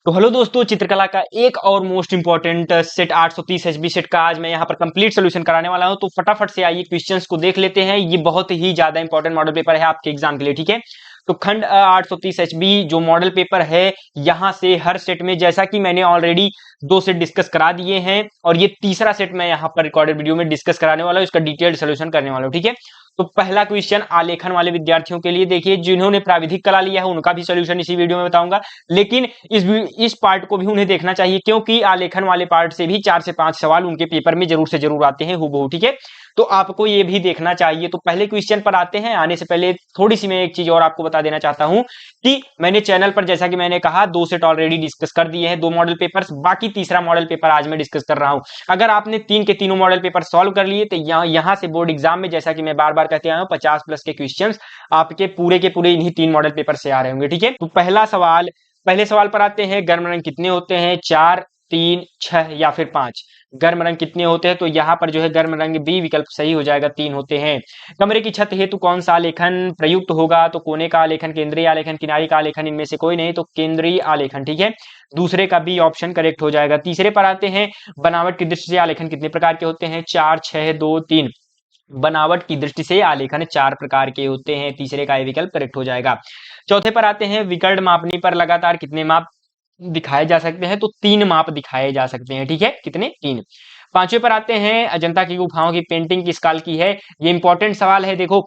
तो हेलो दोस्तों, चित्रकला का एक और most important set 830 HB set का आज मैं यहाँ पर कंप्लीट सोल्यूशन कराने वाला हूँ। तो फटाफट से आइए क्वेश्चंस को देख लेते हैं। ये बहुत ही ज्यादा इंपॉर्टेंट मॉडल पेपर है आपके एग्जाम के लिए, ठीक है। तो खंड 830 एचबी जो मॉडल पेपर है, यहाँ से हर सेट में जैसा कि मैंने ऑलरेडी 2 सेट डिस्कस करा दिए हैं और ये तीसरा सेट मैं यहाँ पर रिकॉर्डेड वीडियो में डिस्कस कराने वाला हूँ, इसका डिटेल्ड सोल्यूशन करने वाला हूँ, ठीक है। तो पहला क्वेश्चन आलेखन वाले विद्यार्थियों के लिए देखिए, जिन्होंने प्राविधिक कला लिया है उनका भी सोल्यूशन इसी वीडियो में बताऊंगा, लेकिन इस पार्ट को भी उन्हें देखना चाहिए क्योंकि आलेखन वाले पार्ट से भी 4 से 5 सवाल उनके पेपर में जरूर से जरूर आते हैं हूबहू, ठीक है। तो आपको ये भी देखना चाहिए। तो पहले क्वेश्चन पर आते हैं। आने से पहले थोड़ी सी मैं एक चीज और आपको बता देना चाहता हूं कि मैंने चैनल पर, जैसा कि मैंने कहा, 2 सेट ऑलरेडी डिस्कस कर दिए हैं, 2 मॉडल पेपर्स, बाकी तीसरा मॉडल पेपर आज मैं डिस्कस कर रहा हूं। अगर आपने 3 के तीनों मॉडल पेपर सॉल्व कर लिए तो यहां से बोर्ड एग्जाम में, जैसा कि मैं बार बार कहते आया हूं, 50 प्लस के क्वेश्चन आपके पूरे के पूरे इन्हीं 3 मॉडल पेपर से आ रहे होंगे, ठीक है। तो पहले सवाल पर आते हैं। गर्म रंग कितने होते हैं? 4, 3, 6 या फिर 5? गर्म रंग कितने होते हैं? तो यहाँ पर जो है गर्म रंग बी विकल्प सही हो जाएगा, 3 होते हैं। कमरे की छत हेतु कौन सा आलेखन प्रयुक्त होगा? तो कोने का आलेखन, केंद्रीय आलेखन, किनारी का आलेखन, इनमें से कोई नहीं, तो केंद्रीय आलेखन, ठीक है। दूसरे का बी ऑप्शन करेक्ट हो जाएगा। तीसरे पर आते हैं। बनावट की दृष्टि से आलेखन कितने प्रकार के होते हैं? 4, 6, 2, 3। बनावट की दृष्टि से आलेखन 4 प्रकार के होते हैं। तीसरे का विकल्प करेक्ट हो जाएगा। चौथे पर आते हैं। विकर्ण मापनी पर लगातार कितने माप दिखाए जा सकते हैं? तो 3 माप दिखाए जा सकते हैं, ठीक है। कितने? 3। पांचवें पर आते हैं। अजंता की गुफाओं की पेंटिंग किस काल की है? ये इंपॉर्टेंट सवाल है। देखो,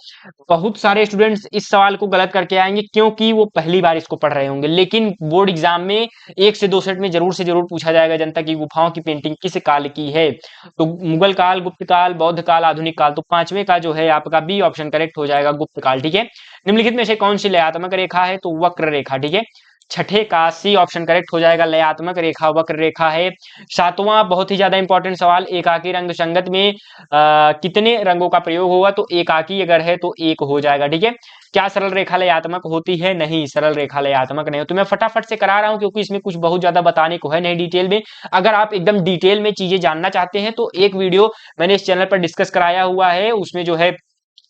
बहुत सारे स्टूडेंट्स इस सवाल को गलत करके आएंगे क्योंकि वो पहली बार इसको पढ़ रहे होंगे, लेकिन बोर्ड एग्जाम में 1 से 2 सेट में जरूर से जरूर पूछा जाएगा अजंता की गुफाओं की पेंटिंग किस काल की है। तो मुगल काल, गुप्त काल, बौद्ध काल, आधुनिक काल। तो पांचवें का जो है आपका बी ऑप्शन करेक्ट हो जाएगा, गुप्त काल, ठीक है। निम्नलिखित में से कौन सी लयात्मक रेखा है? तो वक्र रेखा, ठीक है। छठे का सी ऑप्शन करेक्ट हो जाएगा, लयात्मक रेखा वक्र रेखा है। सातवां बहुत ही ज्यादा इंपॉर्टेंट सवाल। एकाकी रंग संगत में कितने रंगों का प्रयोग होगा? तो एकाकी अगर है तो 1 हो जाएगा, ठीक है। क्या सरल रेखा लयात्मक होती है? नहीं, सरल रेखा लयात्मक नहीं हो। तो मैं फटाफट से करा रहा हूं क्योंकि इसमें कुछ बहुत ज्यादा बताने को है नहीं डिटेल में। अगर आप एकदम डिटेल में चीजें जानना चाहते हैं तो एक वीडियो मैंने इस चैनल पर डिस्कस कराया हुआ है, उसमें जो है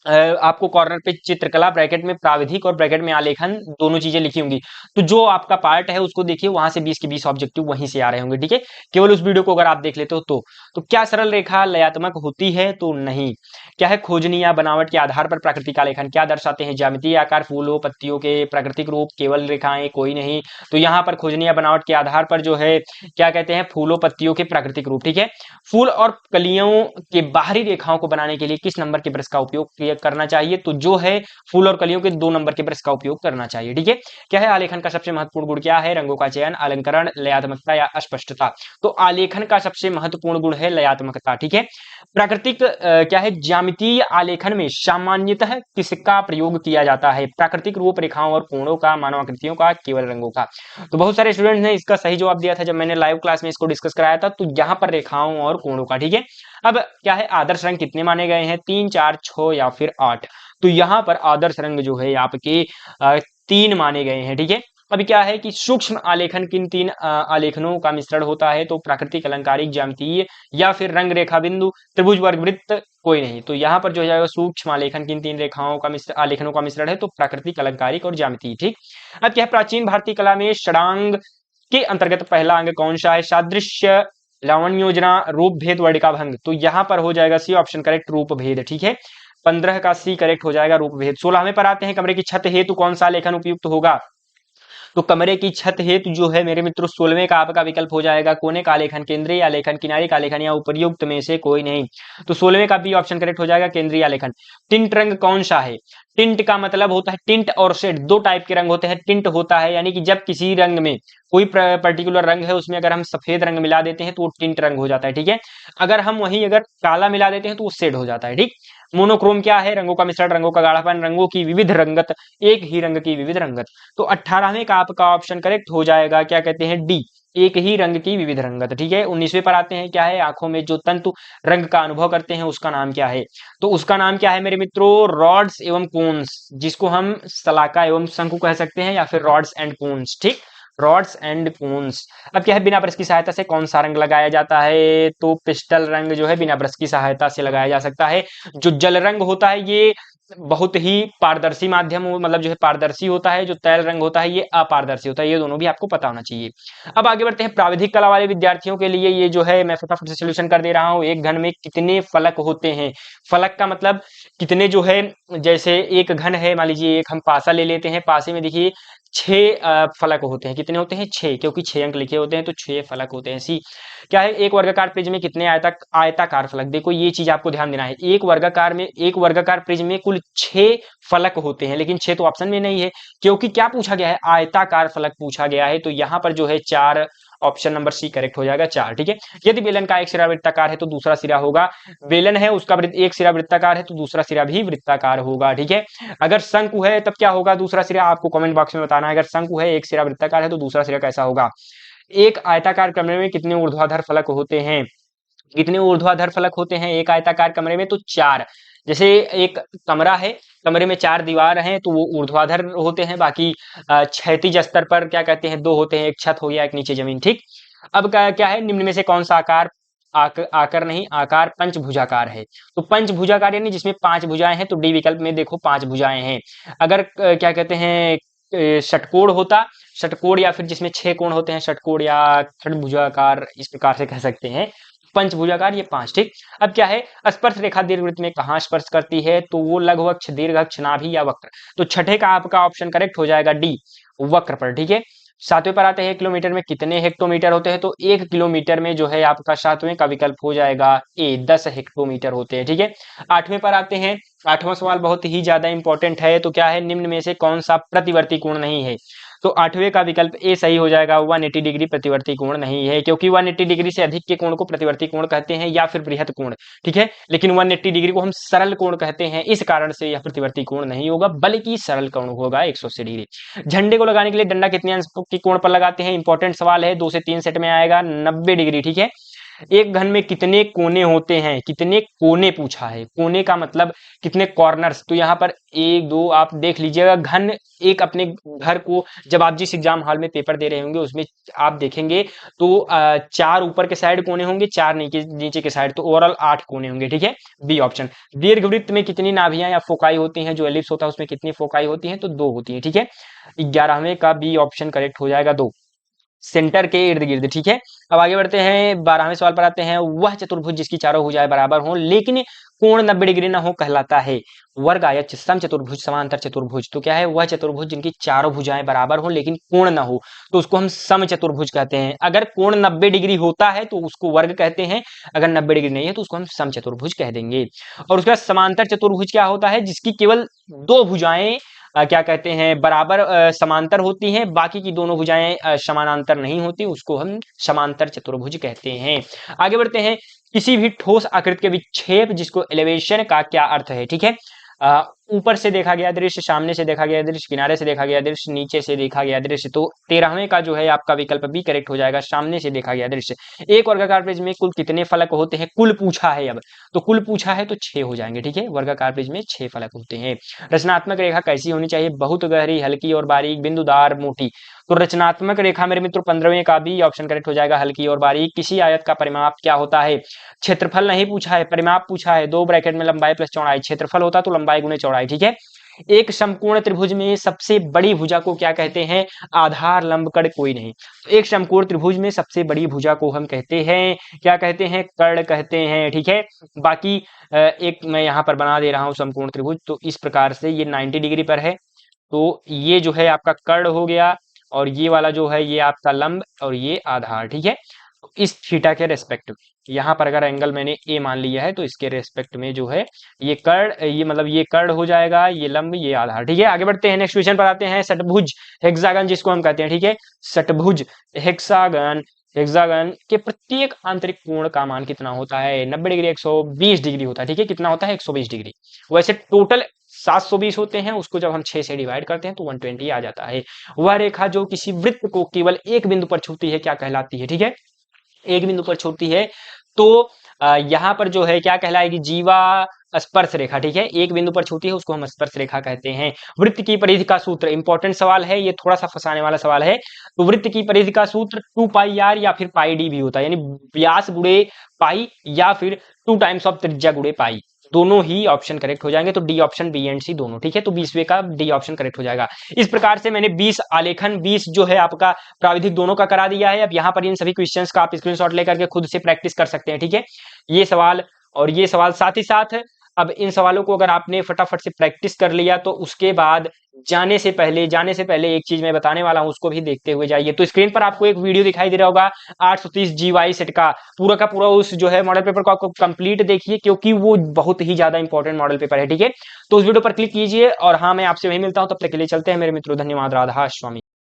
आपको कॉर्नर पे चित्रकला, ब्रैकेट में प्राविधिक और ब्रैकेट में आलेखन दोनों चीजें लिखी होंगी। तो जो आपका पार्ट है उसको देखिए, वहां से 20 के 20 ऑब्जेक्टिव वहीं से आ रहे होंगे, ठीक है। केवल उस वीडियो को अगर आप देख लेते हो तो क्या सरल रेखा लयात्मक होती है? तो नहीं। क्या है? खोजनी या बनावट के आधार पर प्राकृतिक आलेखन क्या दर्शाते हैं? ज्यामितीय आकार, फूलों पत्तियों के प्राकृतिक रूप, केवल रेखाएं, कोई नहीं। तो यहाँ पर खोजनी या बनावट के आधार पर जो है क्या कहते हैं? फूलों पत्तियों के प्राकृतिक रूप, ठीक है। फूल और कलियों के बाहरी रेखाओं को बनाने के लिए किस नंबर के ब्रश का उपयोग करना चाहिए? तो जो है फूल और कलियों के 2 नंबर के ब्रश का उपयोग करना चाहिए, ठीक है। क्या है? आलेखन का सबसे महत्वपूर्ण गुण क्या है? रंगों का चयन, अलंकरण, लयात्मकता या अस्पष्टता। तो आलेखन का सबसे महत्वपूर्ण गुण है लयात्मकता, ठीक है। प्राकृतिक क्या है? ज्यामितीय आलेखन में सामान्यतः किसका प्रयोग किया जाता है? प्राकृतिक रूप, रेखाओं और कोणों का, मानव आकृतियों का, केवल रंगों का। तो बहुत सारे स्टूडेंट्स ने इसका सही जवाब दिया था जब मैंने लाइव क्लास में इसको डिस्कस कराया था। तो यहाँ पर रेखाओं और कोणों का, ठीक है। अब क्या है? आदर्श रंग कितने माने गए हैं? 3, 4, 6 या फिर 8? तो यहाँ पर आदर्श रंग जो है आपके 3 माने गए हैं, ठीक है। अब क्या है कि सूक्ष्म आलेखन किन 3 आलेखनों का मिश्रण होता है? तो प्राकृतिक, अलंकारिक, ज्यामितीय या फिर रंग रेखा बिंदु, त्रिभुज, वर्ग, वृत्त, कोई नहीं। तो यहाँ पर जो है सूक्ष्म आलेखन किन 3 रेखाओं का आलेखनों का मिश्रण है? तो प्राकृतिक, अलंकारिक और ज्यामितीय, ठीक। अब क्या है? प्राचीन भारतीय कला में षडांग के अंतर्गत पहला अंग कौन सा है? सादृश्य, लावण्य योजना, रूप भेद, वर्णिका भंग। तो यहाँ पर हो जाएगा सी ऑप्शन करेक्ट, रूप भेद, ठीक है। 15 का सी करेक्ट हो जाएगा, रूप भेद। 16वें पर आते हैं। कमरे की छत हेतु कौन सा आलेखन उपयुक्त होगा? तो कमरे की छत हेतु जो है मेरे मित्रों 16वें का आपका विकल्प हो जाएगा, कोने का आलेखन, केंद्रीय आलेखन, किनारे का आलेखन या उपर्युक्त में से कोई नहीं। तो 16वें का बी ऑप्शन करेक्ट हो जाएगा, केंद्रीय आलेखन। टिंट रंग कौन सा है? टिंट का मतलब होता है टिंट और शेड, 2 टाइप के रंग होते हैं। टिंट होता है यानी कि जब किसी रंग में, कोई पर्टिकुलर रंग है उसमें अगर हम सफेद रंग मिला देते हैं तो वो टिंट रंग हो जाता है, ठीक है। अगर हम वहीं अगर काला मिला देते हैं तो वो शेड हो जाता है, ठीक। मोनोक्रोम क्या है? रंगों का मिश्रण, रंगों का गाढ़ापन, रंगों की विविध रंगत, एक ही रंग की विविध रंगत। तो 18वें का आपका ऑप्शन करेक्ट हो जाएगा, क्या कहते हैं? डी, एक ही रंग की विविध रंगत, ठीक है। 19वें पर आते हैं। क्या है? आंखों में जो तंतु रंग का अनुभव करते हैं उसका नाम क्या है? तो उसका नाम क्या है मेरे मित्रों? रॉड्स एवं कोन्स, जिसको हम सलाका एवं शंकु कह सकते हैं, या फिर रॉड्स एंड कोन्स, ठीक। Rods and cones. अब क्या है? बिना ब्रश की सहायता से कौन सा रंग लगाया जाता है? तो पिस्टल रंग जो है बिना ब्रश की सहायता से लगाया जा सकता है। जो जल रंग होता है ये बहुत ही पारदर्शी माध्यम मतलब जो है पारदर्शी होता है, जो तैल रंग होता है ये अपारदर्शी होता है, ये दोनों भी आपको पता होना चाहिए। अब आगे बढ़ते हैं, प्राविधिक कला वाले विद्यार्थियों के लिए ये जो है मैं फटाफट से सोल्यूशन कर दे रहा हूँ। एक घन में कितने फलक होते हैं? फलक का मतलब कितने जो है, जैसे एक घन है, मान लीजिए एक हम पासा ले लेते हैं, पासे में देखिए 6 फलक होते हैं। कितने होते हैं? 6, क्योंकि 6 अंक लिखे होते हैं तो 6 फलक होते हैं। सी क्या है, एक वर्गाकार प्रिज्म में कितने आयताकार फलक? देखो ये चीज आपको ध्यान देना है, एक वर्गाकार प्रिज्म में कुल 6 फलक होते हैं, लेकिन 6 तो ऑप्शन में नहीं है, क्योंकि क्या पूछा गया है? आयताकार फलक पूछा गया है, तो यहाँ पर जो है 4, ऑप्शन नंबर सी करेक्ट हो जाएगा, 4। ठीक है, यदि बेलन का एक सिरा वृत्ताकार है तो दूसरा सिरा होगा, बेलन है उसका एक सिरा वृत्ताकार है तो दूसरा सिरा भी वृत्ताकार होगा। ठीक है, अगर शंकु है तब क्या होगा? दूसरा सिरा आपको कमेंट बॉक्स में बताना है। अगर शंकु है, एक सिरा वृत्ताकार है तो दूसरा सिरा कैसा होगा? एक आयताकार कमरे में कितने ऊर्ध्वाधर फलक होते हैं? कितने ऊर्ध्वाधर फलक होते हैं एक आयताकार कमरे में? तो 4। जैसे एक कमरा है, कमरे में 4 दीवार हैं तो वो ऊर्ध्वाधर होते हैं, बाकी क्षैतिज स्तर पर क्या कहते हैं, 2 होते हैं, एक छत हो गया, एक नीचे जमीन। ठीक, अब क्या है, निम्न में से कौन सा आकार नहीं, आकार पंचभुजाकार है। तो पंचभुजाकार यानी जिसमें 5 भुजाएं हैं, तो डी विकल्प में देखो 5 भुजाएं हैं। अगर क्या कहते हैं, षटकोण होता, षटकोण या फिर जिसमें 6 कोण होते हैं, षटकोण या षटभुजाकार, इस प्रकार से कह सकते हैं। पंचभुजाकार ये 5। ठीक, अब क्या है, स्पर्श रेखा दीर्घवृत्त में कहाँ स्पर्श करती है? तो वो लघु अक्ष, दीर्घ अक्ष, नाभि या वक्र। तो छठे का आपका ऑप्शन करेक्ट हो जाएगा डी, वक्र पर। ठीक है, 7वें पर आते हैं, किलोमीटर में कितने हेक्टोमीटर होते हैं? तो 1 किलोमीटर में जो है आपका 7वें का विकल्प हो जाएगा ए, 10 हेक्टोमीटर होते हैं। ठीक है, 8वें पर आते हैं, 8वां सवाल बहुत ही ज्यादा इंपॉर्टेंट है। तो क्या है, निम्न में से कौन सा प्रतिवर्ती कोण नहीं है? तो 8वें का विकल्प ए सही हो जाएगा, 180 डिग्री प्रतिवर्ती कोण नहीं है, क्योंकि 180 डिग्री से अधिक के कोण को प्रतिवर्ती कोण कहते हैं या फिर बृहत कोण। ठीक है, लेकिन 180 डिग्री को हम सरल कोण कहते हैं, इस कारण से यह प्रतिवर्ती कोण नहीं होगा, बल्कि सरल कोण होगा 180 डिग्री। झंडे को लगाने के लिए डंडा कितने अंश के कोण पर लगाते हैं? इंपॉर्टेंट सवाल है, 2 से 3 सेट में आएगा, 90 डिग्री। ठीक है, एक घन में कितने कोने होते हैं? कितने कोने पूछा है, कोने का मतलब कितने कॉर्नर्स। तो यहाँ पर 1 2 आप देख लीजिएगा, घन एक अपने घर को जब आप जिस एग्जाम हॉल में पेपर दे रहे होंगे उसमें आप देखेंगे तो 4 ऊपर के साइड कोने होंगे, 4 नीचे के साइड, तो ओवरऑल 8 कोने होंगे। ठीक है, बी ऑप्शन। दीर्घवृत्त में कितनी नाभियां या फोकाई होती हैं? जो एलिप्स होता है उसमें कितनी फोकाई होती हैं? तो 2 होती है। ठीक है, 11वें का बी ऑप्शन करेक्ट हो जाएगा, 2, सेंटर के इर्द गिर्द। ठीक है, अब आगे बढ़ते हैं, 12वें सवाल पर आते हैं, वह चतुर्भुज जिसकी चारों भुजाएं बराबर हों लेकिन कोण 90 डिग्री न हो कहलाता है? वर्ग आयत समचतुर्भुज समांतर चतुर्भुज। तो क्या है, वह चतुर्भुज जिनकी चारों भुजाएं बराबर हो लेकिन कोण न हो, तो उसको हम समचतुर्भुज कहते हैं। अगर कोण 90 डिग्री होता है तो उसको वर्ग कहते हैं, अगर 90 डिग्री नहीं है तो उसको हम समचतुर्भुज कह देंगे। और उसके बाद समांतर चतुर्भुज क्या होता है? जिसकी केवल 2 भुजाएं क्या कहते हैं, बराबर समांतर होती हैं, बाकी की दोनों भुजाएं समानांतर नहीं होती, उसको हम समांतर चतुर्भुज कहते हैं। आगे बढ़ते हैं, किसी भी ठोस आकृति के विक्षेप जिसको एलिवेशन का क्या अर्थ है? ठीक है, ऊपर से देखा गया दृश्य, सामने से देखा गया दृश्य, किनारे से देखा गया दृश्य, नीचे से देखा गया दृश्य। तो 13वें का जो है आपका विकल्प भी करेक्ट हो जाएगा, सामने से देखा गया दृश्य। एक वर्गाकार प्रिज्म में कुल कितने फलक होते हैं? कुल पूछा है, अब तो कुल पूछा है तो 6 हो जाएंगे। ठीक है, वर्गाकार प्रिज्म में 6 फलक होते हैं। रचनात्मक रेखा कैसी होनी चाहिए? बहुत गहरी, हल्की और बारीक, बिंदुदार, मोटी। तो रचनात्मक रेखा मेरे मित्रों 15वें का भी ऑप्शन करेक्ट हो जाएगा, हल्की और बारीक। किसी आयत का परिमाप क्या होता है? क्षेत्रफल नहीं पूछा है, परिमाप पूछा है, 2 ब्रैकेट में लंबाई प्लस चौड़ाई, क्षेत्रफल होता तो लंबाई गुणे चौड़ाई। ठीक है, एक समकोण त्रिभुज में सबसे बड़ी भुजा को क्या कहते हैं? आधार, लंब, कर्ण कोई नहीं। तो एक समकोण त्रिभुज में सबसे बड़ी भुजा को हम कहते हैं, क्या कहते हैं? कर्ण कहते हैं। ठीक है, बाकी एक मैं यहाँ पर बना दे रहा हूँ समकोण त्रिभुज, तो इस प्रकार से ये 90 डिग्री पर है, तो ये जो है आपका कर्ण हो गया, और ये वाला जो है ये आपका लंब, और ये आधार। ठीक है, तो इस थीटा के रेस्पेक्ट में यहाँ पर अगर एंगल मैंने ए मान लिया है तो इसके रेस्पेक्ट में जो है ये कर्ण, ये मतलब ये कर्ण हो जाएगा, ये लंब, ये आधार। ठीक है, आगे बढ़ते हैं, नेक्स्ट क्वेश्चन पर आते हैं, षटभुज हेक्सागन जिसको हम कहते हैं। ठीक है, षटभुज हेक्सागन, हेक्सागन के प्रत्येक आंतरिक कोण का मान कितना होता है? 90 डिग्री, 120 डिग्री होता है। ठीक है, कितना होता है? 120 डिग्री। वैसे टोटल 720 होते हैं, उसको जब हम 6 से डिवाइड करते हैं तो 120 आ जाता है। वह रेखा जो किसी वृत्त को केवल एक बिंदु पर छूती है क्या कहलाती है? ठीक है, एक बिंदु पर छूती है तो यहाँ पर जो है क्या कहलाएगी? जीवा स्पर्श रेखा। ठीक है, एक बिंदु पर छूती है उसको हम स्पर्श रेखा कहते हैं। वृत्त की परिधि का सूत्र, इंपॉर्टेंट सवाल है, ये थोड़ा सा फंसाने वाला सवाल है। तो वृत्त की परिधि का सूत्र 2 पाई आर या फिर पाई डी भी होता है, यानी व्यास गुणे पाई या फिर 2 टाइम्स ऑफ त्रिज्या गुणे पाई, दोनों ही ऑप्शन करेक्ट हो जाएंगे। तो डी ऑप्शन, बी एंड सी दोनों, ठीक है। तो 20वें का डी ऑप्शन करेक्ट हो जाएगा। इस प्रकार से मैंने 20 आलेखन, 20 जो है आपका प्राविधिक दोनों का करा दिया है। अब यहाँ पर इन सभी क्वेश्चंस का आप स्क्रीनशॉट लेकर के खुद से प्रैक्टिस कर सकते हैं, ठीक है। ये सवाल और ये सवाल साथ ही साथ, अब इन सवालों को अगर आपने फटाफट से प्रैक्टिस कर लिया तो उसके बाद जाने से पहले एक चीज मैं बताने वाला हूं, उसको भी देखते हुए जाइए। तो स्क्रीन पर आपको एक वीडियो दिखाई दे रहा होगा 830 जीवाई सेट का पूरा उस जो है मॉडल पेपर को आपको कंप्लीट देखिए, क्योंकि वो बहुत ही ज्यादा इंपॉर्टेंट मॉडल पेपर है, ठीक है। तो उस वीडियो पर क्लिक कीजिए और हाँ, मैं आपसे वही मिलता हूं, तब तक के लिए चलते हैं मेरे मित्रों। धन्यवाद। राधा स्वामी।